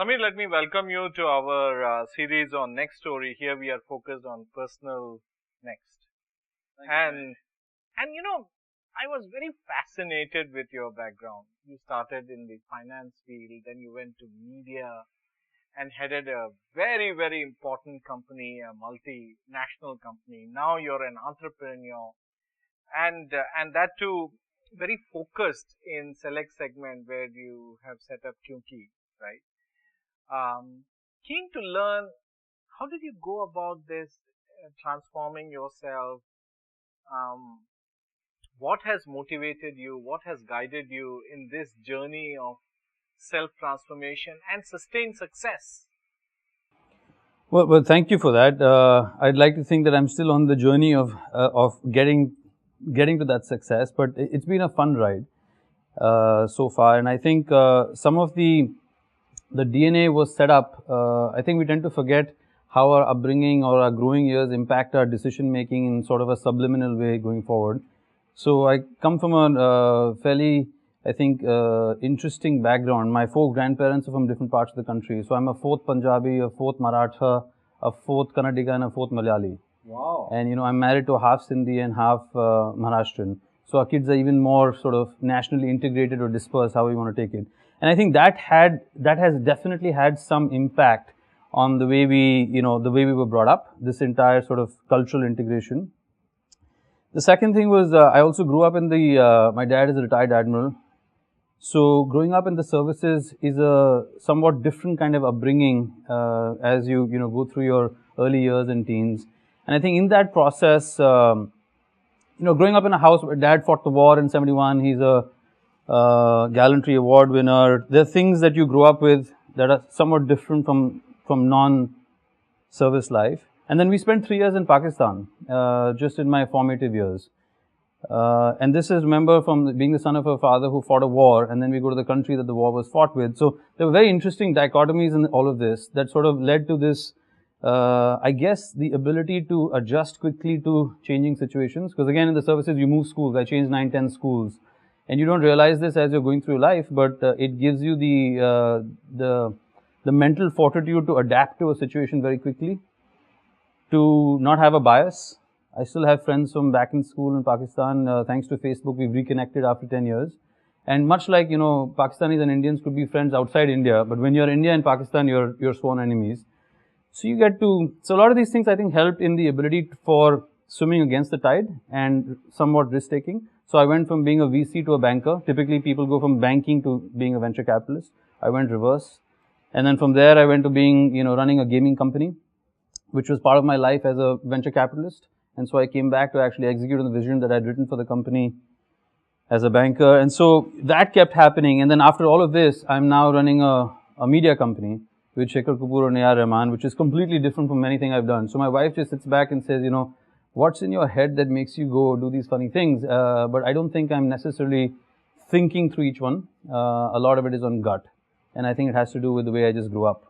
Samir, let me welcome you to our series on Next Story. Here we are focused on personal next. And I was very fascinated with your background. You started in the finance field, then you went to media and headed a very, very important company, a multinational company. Now you're an entrepreneur and that too very focused in select segment where you have set up Qyuki, right? Keen to learn, how did you go about this, transforming yourself? What has motivated you? What has guided you in this journey of self-transformation and sustained success? Well, thank you for that. I'd like to think that I'm still on the journey of getting to that success, but it's been a fun ride so far, and I think some of the DNA was set up. I think we tend to forget how our upbringing or our growing years impact our decision making in sort of a subliminal way going forward. So I come from a fairly, I think, interesting background. My four grandparents are from different parts of the country. So I'm a fourth Punjabi, a fourth Maratha, a fourth Kannadiga, and a fourth Malayali. Wow. And I'm married to a half Sindhi and half Maharashtrian. So our kids are even more sort of nationally integrated or dispersed, how we want to take it. And I think that has definitely had some impact on the way we were brought up, this entire sort of cultural integration. The second thing was, I also grew up in my dad is a retired admiral. So growing up in the services is a somewhat different kind of upbringing as you go through your early years and teens. And I think in that process, growing up in a house where dad fought the war in '71, he's a gallantry award winner. There are things that you grow up with that are somewhat different from non-service life. And then we spent 3 years in Pakistan, just in my formative years. And this is, remember, from being the son of a father who fought a war, and then we go to the country that the war was fought with. So there were very interesting dichotomies in all of this that sort of led to this, I guess, the ability to adjust quickly to changing situations. Because again, in the services, you move schools. I changed 9, 10 schools. And you don't realize this as you're going through life, but it gives you the mental fortitude to adapt to a situation very quickly, to not have a bias. I still have friends from back in school in Pakistan. Thanks to Facebook, we've reconnected after 10 years. And much like, Pakistanis and Indians could be friends outside India, but when you're India and Pakistan, you're sworn enemies. So so a lot of these things I think helped in the ability for swimming against the tide and somewhat risk taking. So I went from being a VC to a banker. Typically people go from banking to being a venture capitalist. I went reverse. And then from there I went to being, running a gaming company, which was part of my life as a venture capitalist. And so I came back to actually execute on the vision that I'd written for the company as a banker. And so that kept happening. And then after all of this, I'm now running a media company with Shekhar Kapoor and Ayyar Rahman, which is completely different from anything I've done. So my wife just sits back and says, what's in your head that makes you go do these funny things? But I don't think I'm necessarily thinking through each one. A lot of it is on gut. And I think it has to do with the way I just grew up.